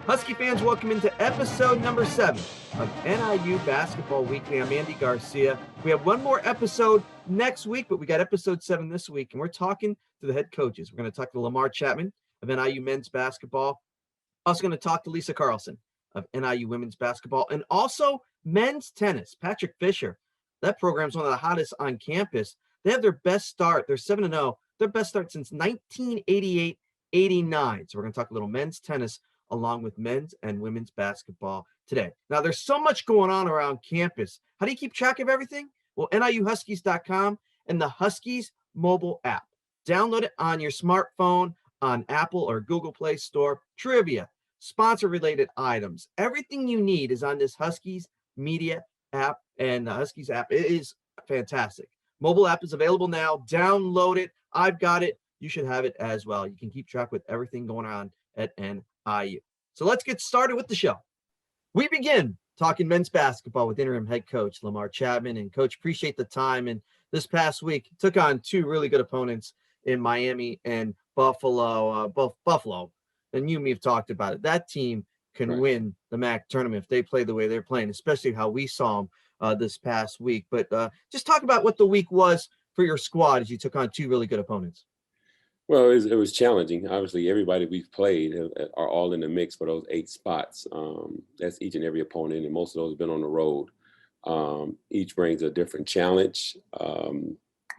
Husky fans, welcome into episode number 7 of NIU Basketball Weekly. I'm Andy Garcia. We have one more episode next week, but we got episode 7 this week, and we're talking to the head coaches. We're going to talk to Lamar Chapman of NIU men's basketball. Also going to talk to Lisa Carlson of NIU women's basketball, and also men's tennis. Patrick Fisher, that program's one of the hottest on campus. They have their best start. They're 7-0. Their best start since 1988-89. So we're going to talk a little men's tennis along with men's and women's basketball today. Now, there's so much going on around campus. How do you keep track of everything? Well, NIUHuskies.com and the Huskies mobile app. Download it on your smartphone, on Apple or Google Play Store. Trivia, sponsor-related items. Everything you need is on this Huskies media app, and the Huskies app is fantastic. Mobile app is available now. Download it. I've got it. You should have it as well. You can keep track with everything going on at NIU. So let's get started with the show. We begin talking men's basketball with interim head coach Lamar Chapman. And coach, appreciate the time. And this past week took on two really good opponents in Miami and Buffalo. Both Buffalo and you and me have talked about it. That team can win the MAC tournament if they play the way they're playing, especially how we saw them this past week. But just talk about what the week was for your squad as you took on two really good opponents. Well, it was challenging. Obviously, everybody we've played are all in the mix for those 8 spots. That's each and every opponent, and most of those have been on the road. Each brings a different challenge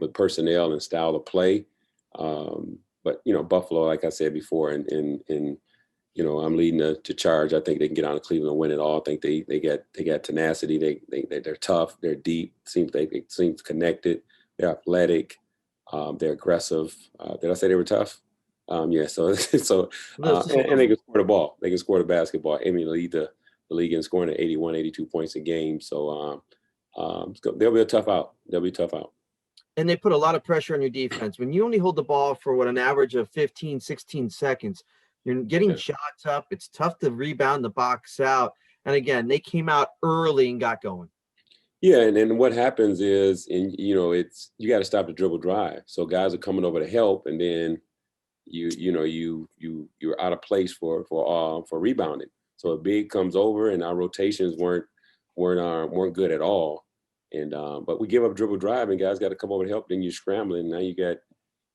with personnel and style of play. But, Buffalo, like I said before, and I'm leading the charge. I think they can get on to Cleveland and win it all. I think they got tenacity. They're tough. They're deep. It seems connected. They're athletic. They're aggressive. Did I say they were tough? Yeah. So and they can score the ball. They can score the basketball. I mean, lead the league in scoring at 81, 82 points a game. So they'll be a tough out. And they put a lot of pressure on your defense. When you only hold the ball for an average of 15, 16 seconds, you're getting shots up. It's tough to rebound the box out. And again, they came out early and got going. Yeah, and then what happens is, it's you got to stop the dribble drive. So guys are coming over to help, and then you're out of place for rebounding. So a big comes over, and our rotations weren't good at all. And but we give up dribble drive, and guys got to come over to help. Then you're scrambling. Now you got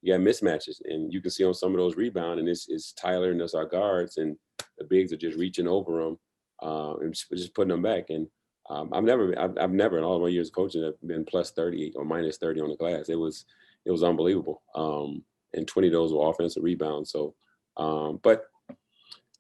mismatches, and you can see on some of those rebounds, and it's Tyler and that's our guards, and the bigs are just reaching over them and just putting them back. And I've never in all of my years of coaching have been plus 30 or minus 30 on the glass. It was unbelievable. And 20 of those were offensive rebounds. So, but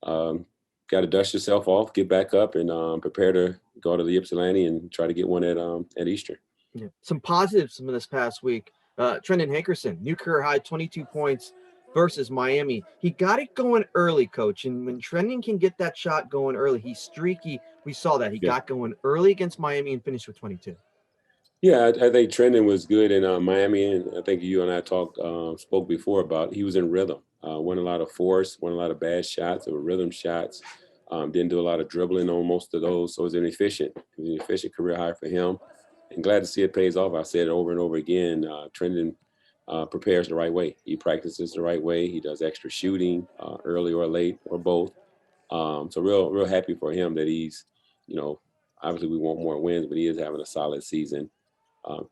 got to dust yourself off, get back up, and prepare to go to the Ypsilanti and try to get one at Easter. Yeah. Some positives from this past week. Trendon Hankerson, new career high, 22 points versus Miami. He got it going early, coach. And when Trendon can get that shot going early, he's streaky. We saw that. He got going early against Miami and finished with 22. Yeah, I think Trendon was good in Miami. And I think you and I spoke before about he was in rhythm. Won a lot of force, won a lot of bad shots. There were rhythm shots. Didn't do a lot of dribbling on most of those. So it was an efficient career high for him. And glad to see it pays off. I said it over and over again. Trendon prepares the right way. He practices the right way. He does extra shooting early or late or both. So real happy for him that he's, obviously we want more wins, but he is having a solid season,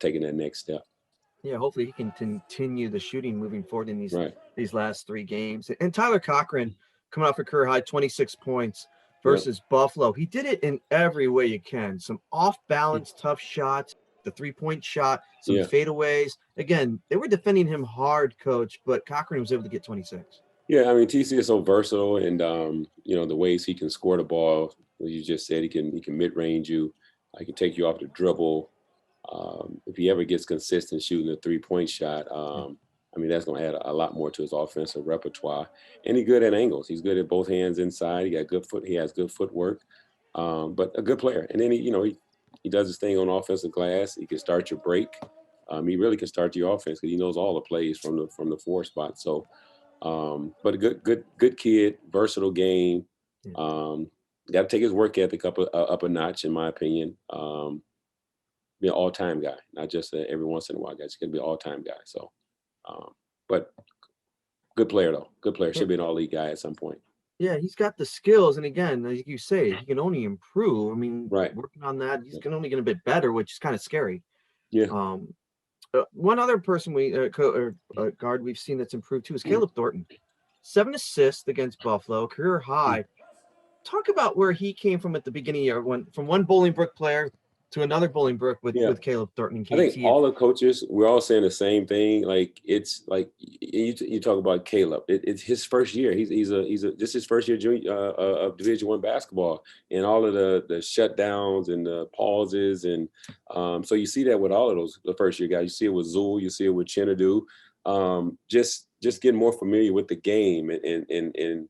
taking that next step. Yeah, hopefully he can continue the shooting moving forward in these last 3 games. And Tyler Cochran coming off a career high 26 points versus Buffalo. He did it in every way you can. Some off-balance, tough shots, the 3-point shot, some fadeaways. Again, they were defending him hard, coach, but Cochran was able to get 26. Yeah, I mean, TC is so versatile, and the ways he can score the ball. As you just said, he can mid-range you. He can take you off the dribble. If he ever gets consistent shooting a 3-point shot, that's going to add a lot more to his offensive repertoire. And he's good at angles. He's good at both hands inside. He has good footwork, but a good player. And then he does his thing on offensive glass. He can start your break. He really can start your offense because he knows all the plays from the 4 spot. So. But a good kid, versatile game. Got to take his work ethic up a notch, in my opinion. Be an all-time guy, not just every once in a while guy. He's going to be an all-time guy. So, but good player though. Good player. Should be an all-league guy at some point. Yeah, he's got the skills, and again, like you say, he can only improve. I mean, Right. working on that, he's gonna only get a bit better, which is kind of scary. Yeah. One other person guard we've seen that's improved too is Caleb Thornton. 7 assists against Buffalo, career high. Talk about where he came from at the beginning of the year, from one Bolingbrook player to another Bolingbrook Yeah. with Caleb Thornton and I think KT. all the coaches, we're all saying the same thing. Like, it's like you talk about Caleb. It's his first year. He's this is his first year of Division I basketball, and all of the shutdowns and the pauses, and so you see that with all of those the first year guys. You see it with Zool, you see it with Chinadu. Just getting more familiar with the game and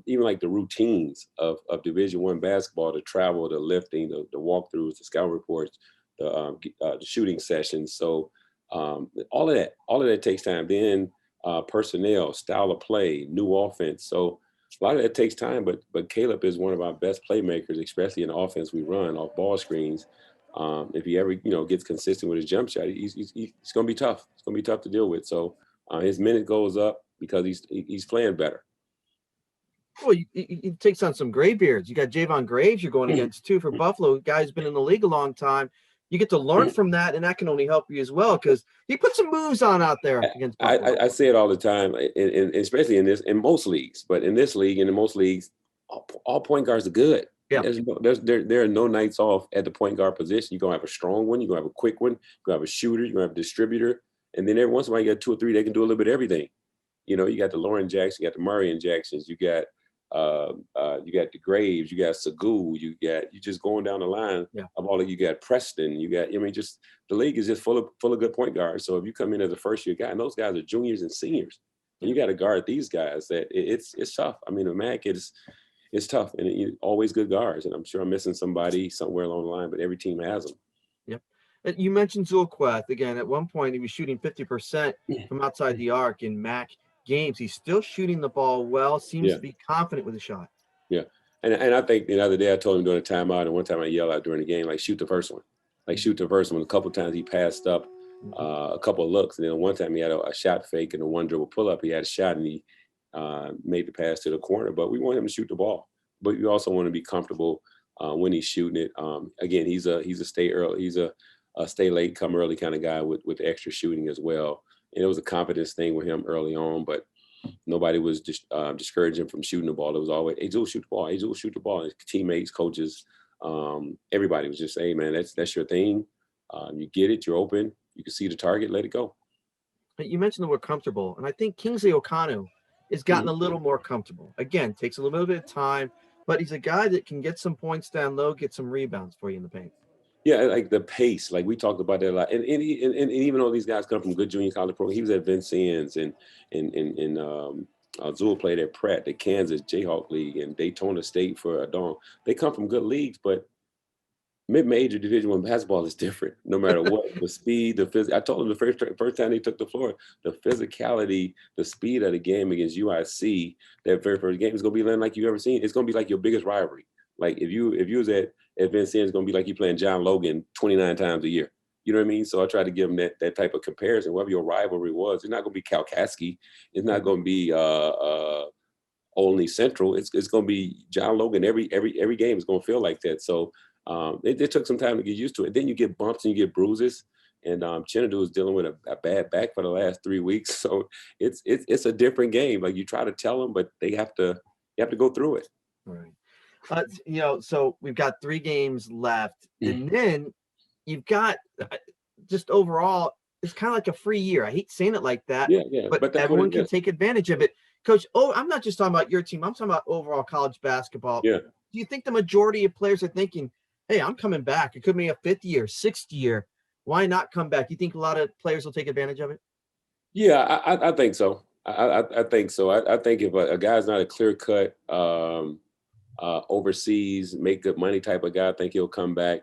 even like the routines of Division I basketball, the travel, the lifting, the walkthroughs, the scout reports, the shooting sessions. So all of that takes time. Then personnel, style of play, new offense. So a lot of that takes time. But Caleb is one of our best playmakers, especially in the offense we run off ball screens. If he ever gets consistent with his jump shot, he's going to be tough. It's going to be tough to deal with. So his minute goes up because he's playing better. Well, he takes on some graybeards. You got Javon Graves you're going against too for Buffalo. A guy who's been in the league a long time. You get to learn from that, and that can only help you as well because he put some moves on out there against Buffalo. I say it all the time, and especially in most leagues, but in this league and in most leagues, all point guards are good. Yeah. There are no nights off at the point guard position. You're going to have a strong one. You're going to have a quick one. You're going to have a shooter. You're going to have a distributor. And then every once in a while, you got 2 or 3 that can do a little bit of everything. You got the Lauren Jackson, you got the Murray Jacksons, you got the Graves, you got Sagoo, you just going down the line of all of you got Preston, just the league is just full of good point guards. So if you come in as a first year guy, and those guys are juniors and seniors, and you got to guard these guys, that it's tough. I mean, the MAC it's tough, and always good guards. And I'm sure I'm missing somebody somewhere along the line, but every team has them. Yep. You mentioned Zulqueth again. At one point, he was shooting 50% from outside the arc in MAC games. He's still shooting the ball well, seems to be confident with the shot. Yeah. And I think the other day I told him during a timeout, and one time I yelled out during the game, like, shoot the first one. Like, shoot the first one. A couple of times he passed up a couple of looks. And then one time he had a shot fake and a one dribble pull up. He had a shot and he made the pass to the corner. But we want him to shoot the ball. But we also want to be comfortable when he's shooting it. Again, he's a stay early. He's a stay late, come early kind of guy with extra shooting as well. And it was a confidence thing with him early on, but nobody was discouraging him from shooting the ball. It was always, hey, Jules, shoot the ball. Hey, Jules, shoot the ball. His teammates, coaches, everybody was just, hey, man, that's your thing. You get it. You're open. You can see the target. Let it go. You mentioned the word comfortable, and I think Kingsley Okanu has gotten a little more comfortable. Again, takes a little bit of time, but he's a guy that can get some points down low, get some rebounds for you in the paint. Yeah, like the pace, like we talked about that a lot. And even though these guys come from good junior college programs, he was at Vincennes and Zool played at Pratt, the Kansas Jayhawk League, and Daytona State for Dawn. They come from good leagues, but mid-major Division I basketball is different. No matter what, the speed, the physics. I told them the first time they took the floor, the physicality, the speed of the game against UIC, that very first game is going to be nothing like you've ever seen. It's going to be like your biggest rivalry. Like if you was at Vincennes, it's going to be like you playing John Logan 29 times a year. You know what I mean? So I try to give them that type of comparison. Whatever your rivalry was, it's not going to be Kalkaski. It's not going to be only Central. It's going to be John Logan. Every game is going to feel like that. So it took some time to get used to it. Then you get bumps and you get bruises. And Chinadu is dealing with a bad back for the last 3 weeks. So it's a different game. Like you try to tell them, but you have to go through it. All right. So we've got 3 games left, and then you've got just overall, it's kind of like a free year. I hate saying it like that, but everyone can take advantage of it. Coach, I'm not just talking about your team. I'm talking about overall college basketball. Yeah. Do you think the majority of players are thinking, hey, I'm coming back. It could be a 5th year, 6th year. Why not come back? Do you think a lot of players will take advantage of it? Yeah, I think so. I think so. I think if a guy's not a clear-cut overseas, make good money type of guy, I think he'll come back.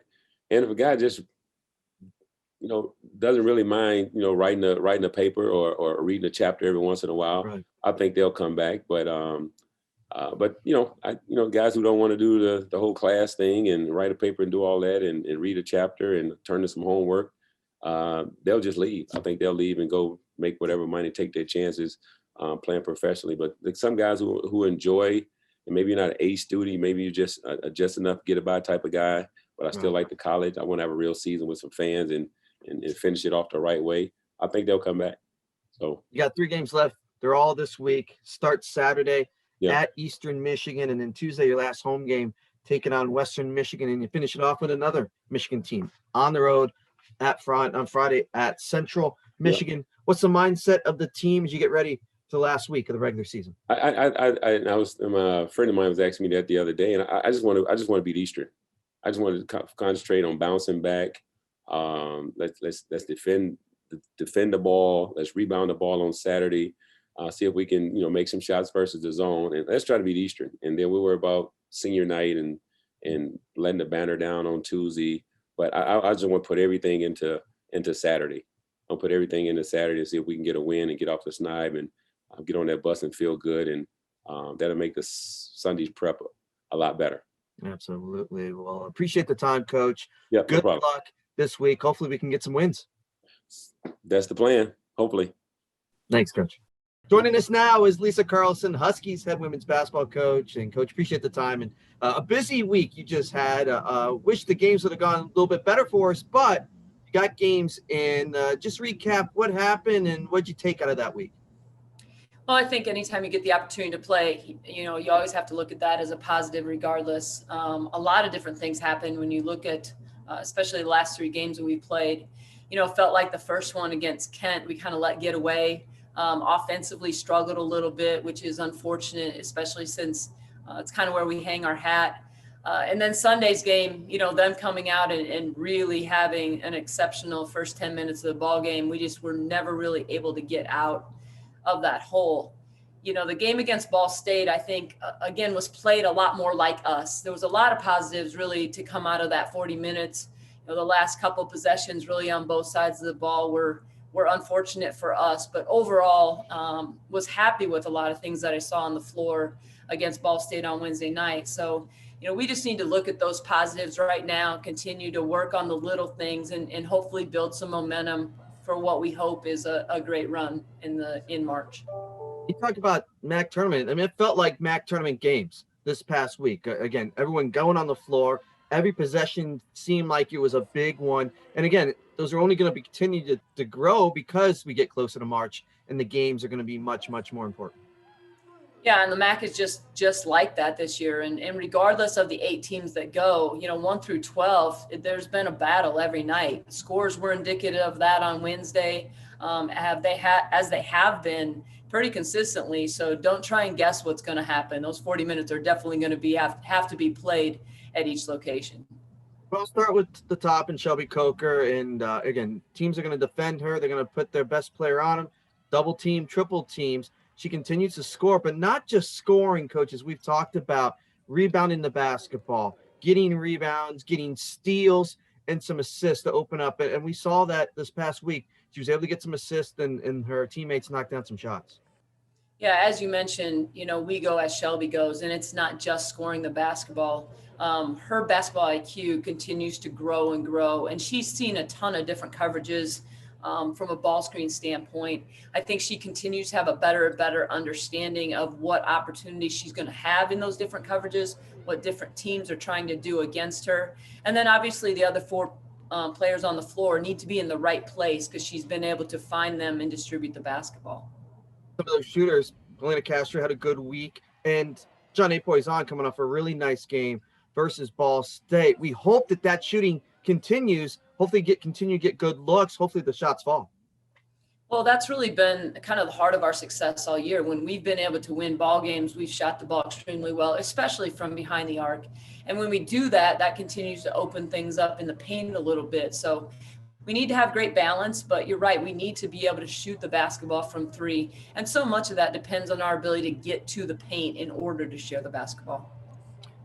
And if a guy just, doesn't really mind, writing a paper or reading a chapter every once in a while, right, I think they'll come back. But guys who don't want to do the whole class thing and write a paper and do all that and read a chapter and turn in some homework, they'll just leave. I think they'll leave and go make whatever money, take their chances playing professionally. But like some guys who enjoy and maybe you're not an A student, maybe you're just enough get it by type of guy, but I still like the college. I want to have a real season with some fans and finish it off the right way. I think they'll come back. So you got 3 games left. They're all this week. Start Saturday at Eastern Michigan, and then Tuesday, your last home game, taking on Western Michigan, and you finish it off with another Michigan team on the road on Friday at Central Michigan. What's the mindset of the team as you get ready for the last week of the regular season? My friend of mine was asking me that the other day, and I just want to beat Eastern. I just want to concentrate on bouncing back. Let's defend the ball. Let's rebound the ball on Saturday. See if we can make some shots versus the zone, and let's try to beat Eastern. And then we worry about senior night and letting the banner down on Tuesday. But I just want to put everything into Saturday. I'll put everything into Saturday and see if we can get a win and get off the snipe and get on that bus and feel good, and that'll make the Sunday's prep a lot better. Absolutely. Well, appreciate the time, Coach. Yep, good luck this week. Hopefully we can get some wins. That's the plan. Hopefully. Thanks, Coach. Joining us now is Lisa Carlson, Huskies head women's basketball coach. And Coach, appreciate the time and a busy week you just had. Wish the games would have gone a little bit better for us, but you got games. And just recap what happened and what'd you take out of that week? Well, I think anytime you get the opportunity to play, you always have to look at that as a positive regardless. A lot of different things happen when you look at, especially the last 3 games that we played. Felt like the first one against Kent, we kind of let get away. Offensively struggled a little bit, which is unfortunate, especially since it's kind of where we hang our hat. And then Sunday's game, them coming out and really having an exceptional first 10 minutes of the ball game. We just were never really able to get out of that hole. The game against Ball State, I think, again, was played a lot more like us. There was a lot of positives really to come out of that 40 minutes. The last couple possessions really on both sides of the ball were unfortunate for us, but overall was happy with a lot of things that I saw on the floor against Ball State on Wednesday night. So, we just need to look at those positives right now, continue to work on the little things and hopefully build some momentum for what we hope is a great run in March. You talked about MAC tournament. I mean, it felt like MAC tournament games this past week. Again, everyone going on the floor. Every possession seemed like it was a big one. And again, those are only going to be continue to grow because we get closer to March and the games are going to be much, much more important. Yeah, and the MAC is just like that this year. And regardless of the 8 teams that go, 1 through 12, there's been a battle every night. Scores were indicative of that on Wednesday, as they have been pretty consistently. So don't try and guess what's going to happen. Those 40 minutes are definitely going to have to be played at each location. Well, I'll start with the top and Shelby Coker. And again, teams are going to defend her. They're going to put their best player on them, double team, triple teams. She continues to score, but not just scoring, coaches. We've talked about rebounding the basketball, getting rebounds, getting steals, and some assists to open up. And we saw that this past week. She was able to get some assists and her teammates knocked down some shots. Yeah, as you mentioned, we go as Shelby goes, and it's not just scoring the basketball. Her basketball IQ continues to grow and grow, and she's seen a ton of different coverages from a ball screen standpoint. I think she continues to have a better understanding of what opportunities she's going to have in those different coverages, what different teams are trying to do against her. And then obviously the other 4 players on the floor need to be in the right place because she's been able to find them and distribute the basketball. Some of those shooters, Helena Castro had a good week, and Johnny Poison coming off a really nice game versus Ball State. We hope that shooting continues. Hopefully continue to get good looks. Hopefully the shots fall. Well, that's really been kind of the heart of our success all year. When we've been able to win ball games, we've shot the ball extremely well, especially from behind the arc. And when we do that, that continues to open things up in the paint a little bit. So we need to have great balance, but you're right. We need to be able to shoot the basketball from 3. And so much of that depends on our ability to get to the paint in order to share the basketball.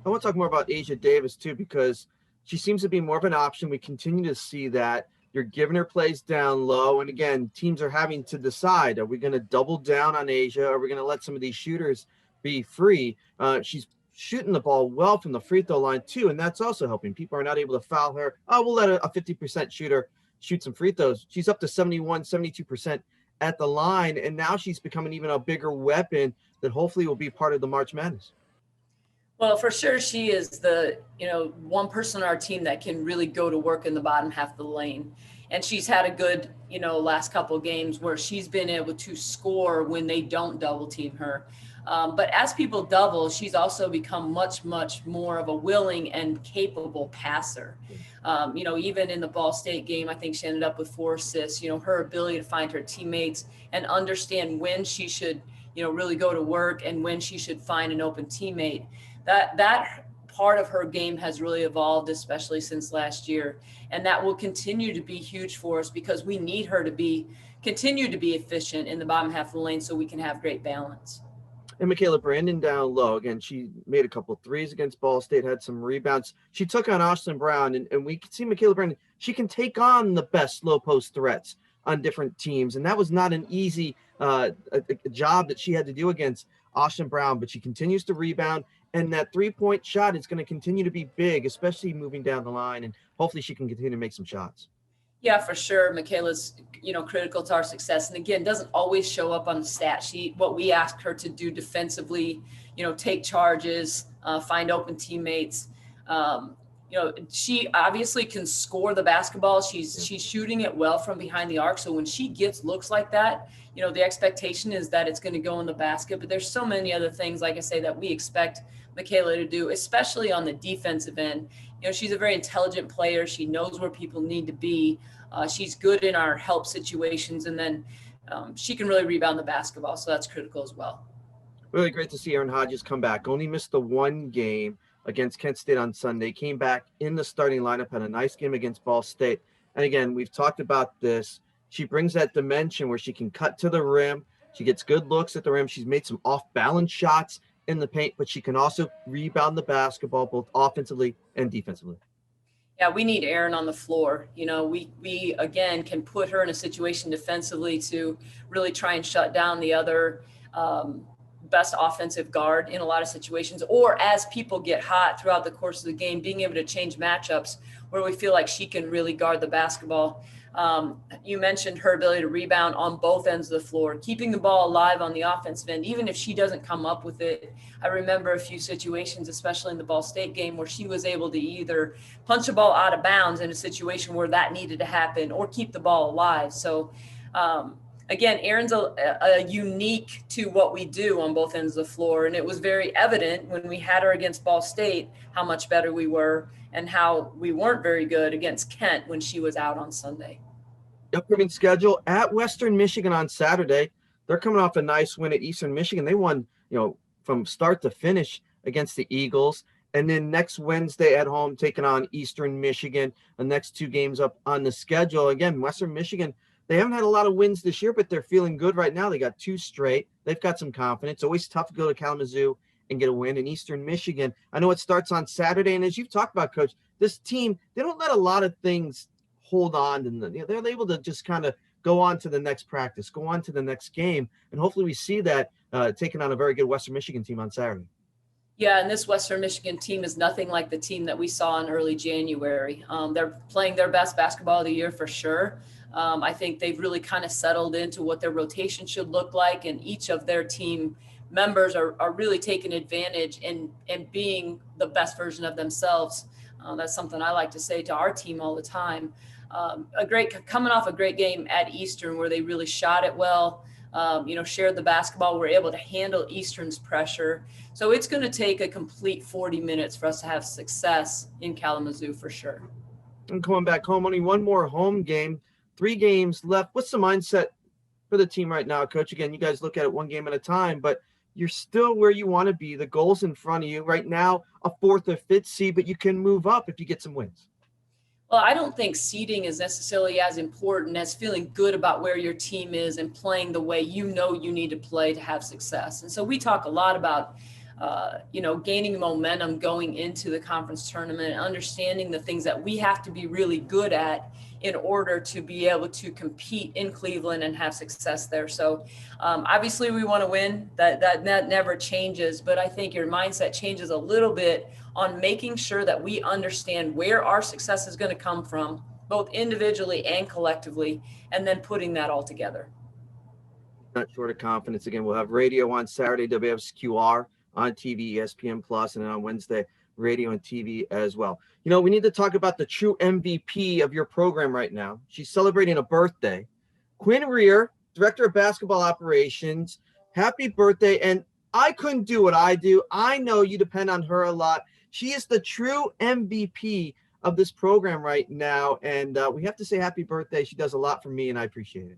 I want to talk more about Ashia Davis too, because she seems to be more of an option. We continue to see that. You're giving her plays down low. And again, teams are having to decide, are we going to double down on Ashia? Are we going to let some of these shooters be free? She's shooting the ball well from the free throw line too. And that's also helping. People are not able to foul her. Oh, we'll let a 50% shooter shoot some free throws. She's up to 71, 72% at the line. And now she's becoming even a bigger weapon that hopefully will be part of the March Madness. Well, for sure, she is the, one person on our team that can really go to work in the bottom half of the lane. And she's had a good, last couple of games where she's been able to score when they don't double team her. But as people double, she's also become much, much more of a willing and capable passer. Even in the Ball State game, I think she ended up with 4 assists. Her ability to find her teammates and understand when she should, really go to work and when she should find an open teammate. That part of her game has really evolved, especially since last year. And that will continue to be huge for us because we need her to continue to be efficient in the bottom half of the lane so we can have great balance. And McKayla Brandon down low. Again, she made a couple of threes against Ball State, had some rebounds. She took on Ashia Brown, and we can see McKayla Brandon. She can take on the best low post threats on different teams. And that was not an easy a job that she had to do against Ashia Brown, but she continues to rebound. And that 3-point shot is going to continue to be big, especially moving down the line. And hopefully she can continue to make some shots. Yeah, for sure. McKayla's, critical to our success. And again, doesn't always show up on the stat sheet. What we ask her to do defensively, take charges, find open teammates. She obviously can score the basketball. She's shooting it well from behind the arc. So when she gets looks like that, the expectation is that it's going to go in the basket. But there's so many other things, like I say, that we expect McKayla to do, especially on the defensive end. She's a very intelligent player. She knows where people need to be. She's good in our help situations, and then she can really rebound the basketball. So that's critical as well. Really great to see Erin Hodges come back. Only missed the one game against Kent State on Sunday. Came back in the starting lineup, had a nice game against Ball State. And again, we've talked about this. She brings that dimension where she can cut to the rim. She gets good looks at the rim. She's made some off-balance shots in the paint, but she can also rebound the basketball both offensively and defensively. Yeah, we need Erin on the floor. We again can put her in a situation defensively to really try and shut down the other best offensive guard in a lot of situations, or as people get hot throughout the course of the game, being able to change matchups where we feel like she can really guard the basketball. You mentioned her ability to rebound on both ends of the floor, keeping the ball alive on the offensive end, even if she doesn't come up with it. I remember a few situations, especially in the Ball State game, where she was able to either punch a ball out of bounds in a situation where that needed to happen or keep the ball alive. So, again, Erin's a unique to what we do on both ends of the floor. And it was very evident when we had her against Ball State, how much better we were and how we weren't very good against Kent when she was out on Sunday. Upcoming schedule at Western Michigan on Saturday. They're coming off a nice win at Eastern Michigan. They won, from start to finish against the Eagles. And then next Wednesday at home, taking on Eastern Michigan. The next 2 games up on the schedule. Again, Western Michigan, they haven't had a lot of wins this year, but they're feeling good right now. They got 2 straight. They've got some confidence. Always tough to go to Kalamazoo and get a win. In Eastern Michigan, I know it starts on Saturday. And as you've talked about, Coach, this team, they don't let a lot of things hold on. And they're able to just kind of go on to the next practice, go on to the next game. And hopefully we see that taking on a very good Western Michigan team on Saturday. Yeah, and this Western Michigan team is nothing like the team that we saw in early January. They're playing their best basketball of the year for sure. I think they've really kind of settled into what their rotation should look like, and each of their team members are really taking advantage and being the best version of themselves. That's something I like to say to our team all the time. Coming off a great game at Eastern where they really shot it well, shared the basketball, were able to handle Eastern's pressure. So it's going to take a complete 40 minutes for us to have success in Kalamazoo for sure. And going back home, only one more home game, 3 games left. What's the mindset for the team right now, Coach? Again, you guys look at it one game at a time, but you're still where you want to be. The goal's in front of you right now, a 4th or 5th seed, but you can move up if you get some wins. Well, I don't think seeding is necessarily as important as feeling good about where your team is and playing the way you need to play to have success. And so we talk a lot about, gaining momentum going into the conference tournament and understanding the things that we have to be really good at in order to be able to compete in Cleveland and have success there. So obviously we want to win. That never changes, but I think your mindset changes a little bit on making sure that we understand where our success is going to come from, both individually and collectively, and then putting that all together. Not short of confidence. Again, we'll have radio on Saturday, WSQR on TV, ESPN Plus, and then on Wednesday, radio and TV as well. You know, we need to talk about the true MVP of your program right now. She's celebrating a birthday. Quinn Rear, Director of Basketball Operations, happy birthday. And I couldn't do what I do. I know you depend on her a lot. She is the true MVP of this program right now. And we have to say happy birthday. She does a lot for me, and I appreciate it.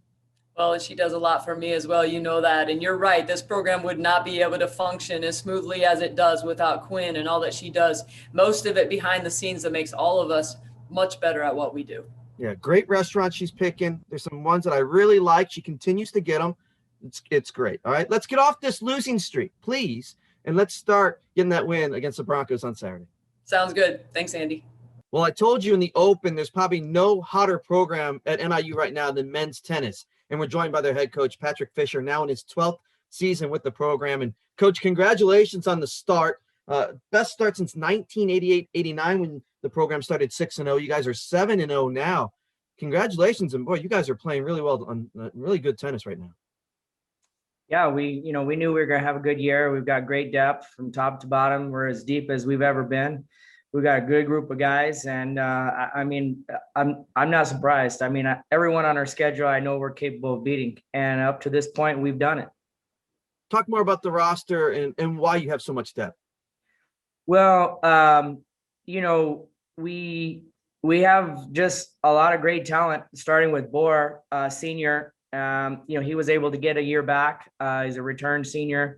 Well, she does a lot for me as well. You know that. And you're right. This program would not be able to function as smoothly as it does without Quinn and all that she does. Most of it behind the scenes that makes all of us much better at what we do. Yeah, great restaurants she's picking. There's some ones that I really like. She continues to get them. It's great. All right, let's get off this losing streak, please. And let's start getting that win against the Broncos on Saturday. Sounds good. Thanks, Andy. Well, I told you in the open, there's probably no hotter program at NIU right now than men's tennis. And we're joined by their head coach, Patrick Fisher, now in his 12th season with the program. And Coach, congratulations on the start. Best start since 1988-89 when the program started 6-0. You guys are 7-0 now. Congratulations. And boy, you guys are playing really well on really good tennis right now. Yeah, we knew we were going to have a good year. We've got great depth from top to bottom. We're as deep as we've ever been. We've got a good group of guys, and I'm not surprised. I mean, everyone on our schedule, I know we're capable of beating, and up to this point, we've done it. Talk more about the roster and why you have so much depth. Well, we have just a lot of great talent, starting with Boer, senior. He was able to get a year back. He's a returned senior.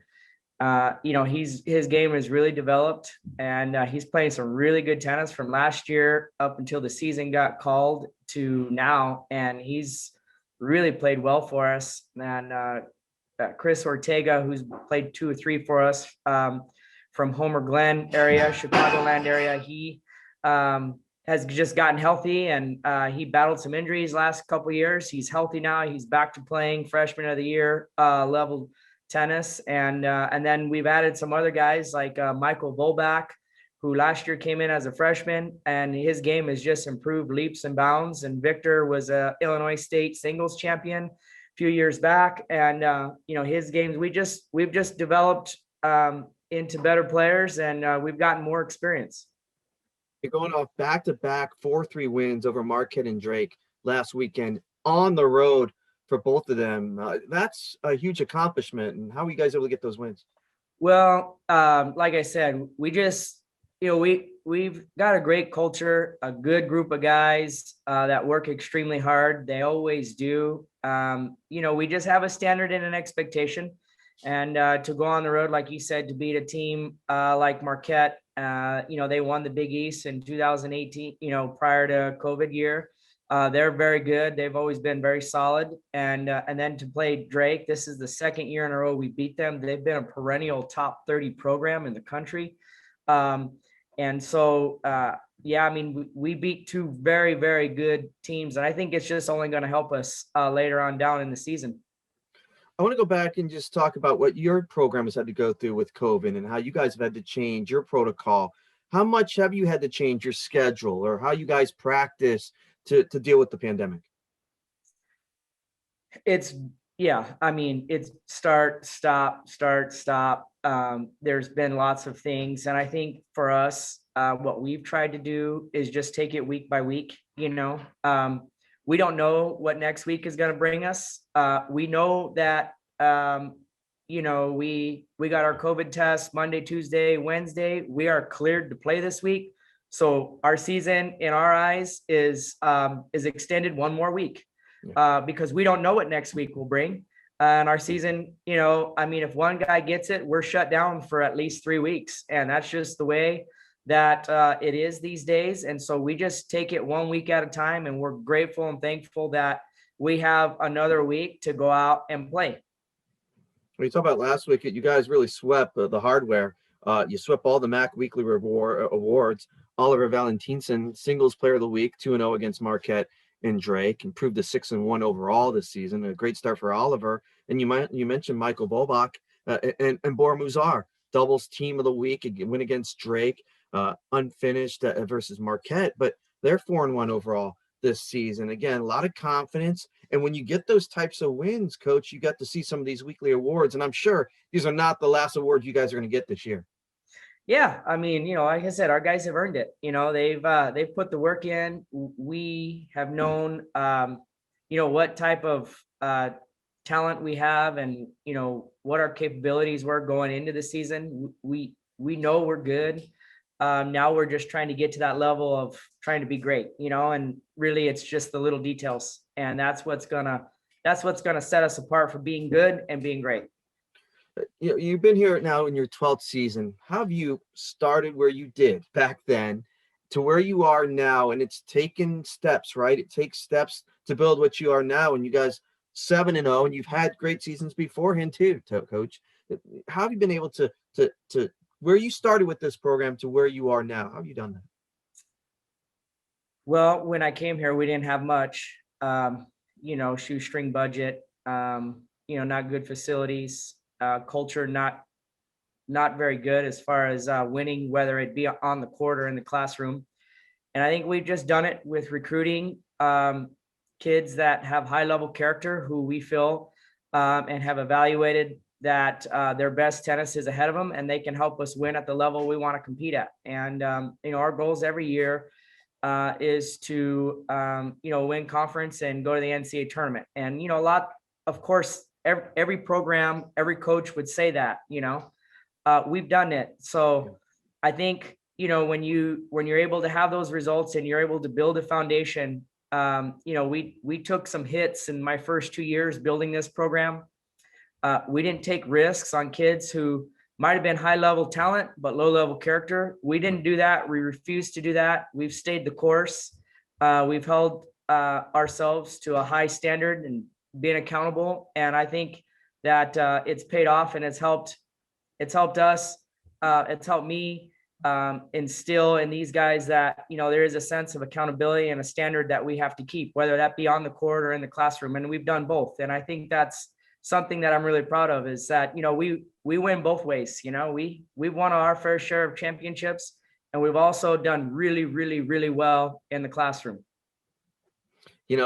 His game is really developed, and he's playing some really good tennis from last year up until the season got called to now, and he's really played well for us. And Chris Ortega, who's played 2 or 3 for us from Homer Glen area, Chicagoland area, he has just gotten healthy, and he battled some injuries last couple of years. He's healthy now. He's back to playing freshman of the year level tennis. And then we've added some other guys like Michael Volbach, who last year came in as a freshman, and his game has just improved leaps and bounds. And Victor was a Illinois State singles champion a few years back. And, his games, we've just developed into better players, and we've gotten more experience. You're going off back-to-back 4-3 wins over Marquette and Drake last weekend on the road for both of them. That's a huge accomplishment. And how are you guys able to get those wins? Well, like I said, we just, we've got a great culture, a good group of guys that work extremely hard. They always do. We just have a standard and an expectation. And to go on the road, like you said, to beat a team like Marquette, they won the Big East in 2018, prior to COVID year. They're very good. They've always been very solid. And then to play Drake, this is the second year in a row we beat them. They've been a perennial top 30 program in the country. We beat 2 very, very good teams. And I think it's just only going to help us later on down in the season. I want to go back and just talk about what your program has had to go through with COVID and how you guys have had to change your protocol. How much have you had to change your schedule, or how you guys practice to deal with the pandemic? It's start, stop. There's been lots of things. And I think for us, what we've tried to do is just take it week by week. We don't know what next week is going to bring us. We know that, we got our COVID test Monday, Tuesday, Wednesday. We are cleared to play this week. So our season in our eyes is extended 1 more week because we don't know what next week will bring. And our season, if one guy gets it, we're shut down for at least 3 weeks. And that's just the way that it is these days. And so we just take it 1 week at a time, and we're grateful and thankful that we have another week to go out and play. When you talk about last week, you guys really swept the hardware. You swept all the MAC Weekly awards. Oliver Valentinson, Singles Player of the Week, 2-0 against Marquette and Drake, improved to 6-1 overall this season. A great start for Oliver. And you mentioned Michael Volbach and Bor Muzar, doubles team of the week, win against Drake. Unfinished versus Marquette, but they're 4-1 overall this season. Again, a lot of confidence. And when you get those types of wins, Coach, you got to see some of these weekly awards. And I'm sure these are not the last awards you guys are going to get this year. Yeah, I mean, like I said, our guys have earned it. They've put the work in. We have known, what type of talent we have, and what our capabilities were going into the season. We know we're good. Now we're just trying to get to that level of trying to be great. And really, it's just the little details, and that's what's gonna set us apart for being good and being great. You've been here now in your 12th season. How have you started where you did back then to where you are now? And it's taken steps, right? It takes steps to build what you are now. And you guys 7-0, and you've had great seasons beforehand too, Coach. How have you been able to where you started with this program to where you are now? How have you done that? Well, when I came here, we didn't have much, shoestring budget, not good facilities. Culture not very good as far as winning, whether it be on the court or in the classroom. And I think we've just done it with recruiting kids that have high level character, who we feel and have evaluated that their best tennis is ahead of them, and they can help us win at the level we want to compete at. And our goals every year is to win conference and go to the NCAA tournament. And a lot, of course, every program, every coach would say that, we've done it. So I think, when you're able to have those results and you're able to build a foundation, we took some hits in my first 2 years building this program. We didn't take risks on kids who might've been high level talent, but low level character. We didn't do that. We refused to do that. We've stayed the course. We've held ourselves to a high standard and being accountable. And I think that it's paid off, and it's helped us. It's helped me instill in these guys that, there is a sense of accountability and a standard that we have to keep, whether that be on the court or in the classroom. And we've done both. And I think that's something that I'm really proud of, is that, we win both ways. We've won our fair share of championships, and we've also done really, really, really well in the classroom.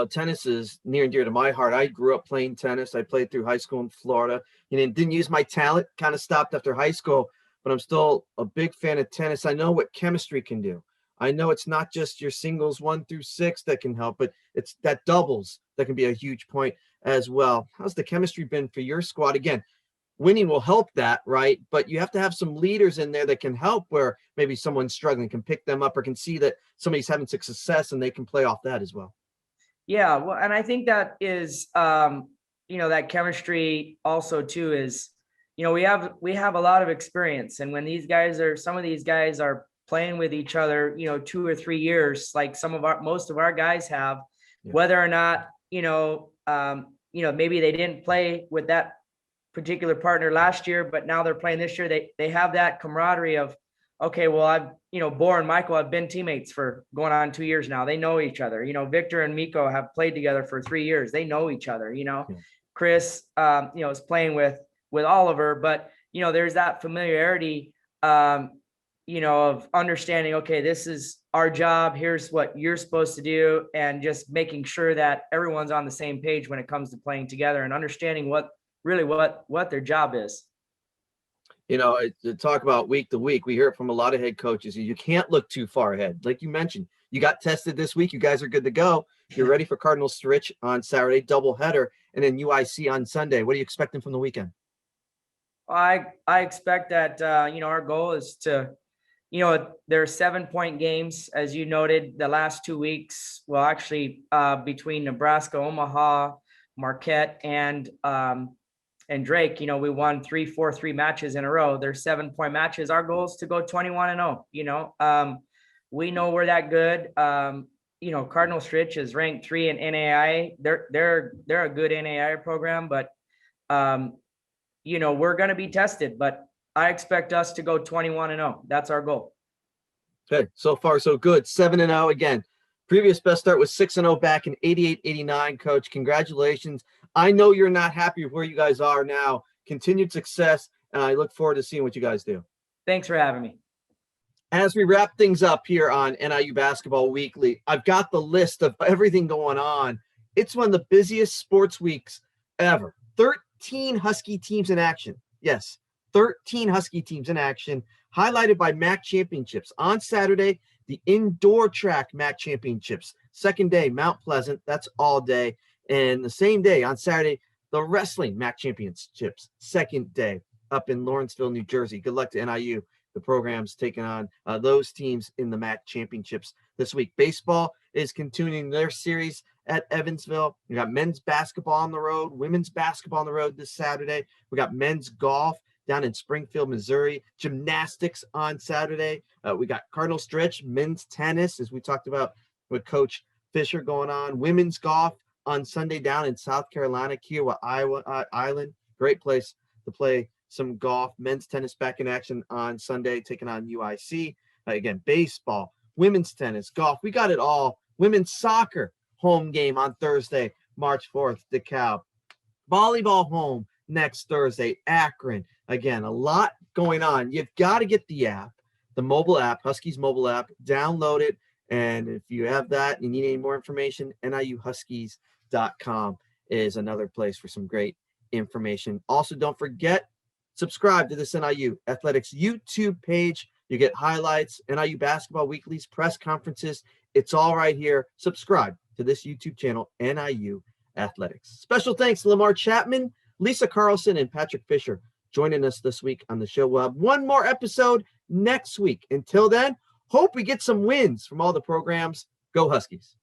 Tennis is near and dear to my heart. I grew up playing tennis. I played through high school in Florida, didn't use my talent, kind of stopped after high school, but I'm still a big fan of tennis. I know what chemistry can do. I know it's not just your singles 1 through 6 that can help, but it's that doubles that can be a huge point as well. How's the chemistry been for your squad? Again, winning will help that, right? But you have to have some leaders in there that can help, where maybe someone's struggling, can pick them up, or can see that somebody's having success and they can play off that as well. Yeah, well, and I think that is, that chemistry also too is, we have a lot of experience, and when some of these guys are playing with each other, 2 or 3 years, like most of our guys have, whether or not, maybe they didn't play with that particular partner last year, but now they're playing this year. They have that camaraderie of, okay, well, Bor and Michael have been teammates for going on 2 years now. They know each other. Victor and Miko have played together for 3 years. They know each other. Chris, is playing with Oliver, but there's that familiarity, of understanding, okay, this is our job. Here's what you're supposed to do, and just making sure that everyone's on the same page when it comes to playing together and understanding what their job is. To talk about week to week, we hear it from a lot of head coaches. You can't look too far ahead. Like you mentioned, you got tested this week. You guys are good to go. You're ready for Cardinal Stritch on Saturday, doubleheader, and then UIC on Sunday. What are you expecting from the weekend? I expect that, our goal is to, there are 7-point games, as you noted, the last 2 weeks. Well, actually, between Nebraska, Omaha, Marquette, and Drake, we won 3-4-3 matches in a row. They're 7-point matches. Our goal is to go 21-0. We know we're that good. Cardinal Stritch is ranked 3 in NAIA. They're a good NAIA program, but we're going to be tested. But I expect us to go 21-0. That's our goal. Okay, so far so good. 7-0 again. Previous best start was 6-0 back in 88-89. Coach, congratulations. I know you're not happy with where you guys are now. Continued success, and I look forward to seeing what you guys do. Thanks for having me. As we wrap things up here on NIU Basketball Weekly, I've got the list of everything going on It's one of the busiest sports weeks ever. 13 Husky teams in action. Yes, 13 Husky teams in action, highlighted by MAC championships. On Saturday, the indoor track MAC championships. Second day, Mount Pleasant. That's all day. And the same day, on Saturday, the wrestling MAC championships. Second day up in Lawrenceville, New Jersey. Good luck to NIU. The program's taking on those teams in the MAC championships this week. Baseball is continuing their series at Evansville. We got men's basketball on the road, women's basketball on the road this Saturday. We got men's golf down in Springfield, Missouri. Gymnastics on Saturday. We got Cardinal Stretch, men's tennis, as we talked about with Coach Fisher going on. Women's golf on Sunday down in South Carolina, Kiowa Island. Great place to play some golf. Men's tennis back in action on Sunday, taking on UIC. Again, baseball, women's tennis, golf. We got it all. Women's soccer home game on Thursday, March 4th, DeKalb. Volleyball home next Thursday, Akron. Again, a lot going on. You've got to get the app, the mobile app, Huskies mobile app. Download it. And if you have that, you need any more information, NIUHuskies.com is another place for some great information. Also, don't forget, subscribe to this NIU Athletics YouTube page. You get highlights, NIU Basketball Weeklies, press conferences. It's all right here. Subscribe to this YouTube channel, NIU Athletics. Special thanks to Lamar Chapman, Lisa Carlson, and Patrick Fisher joining us this week on the show. We'll have one more episode next week. Until then, hope we get some wins from all the programs. Go Huskies.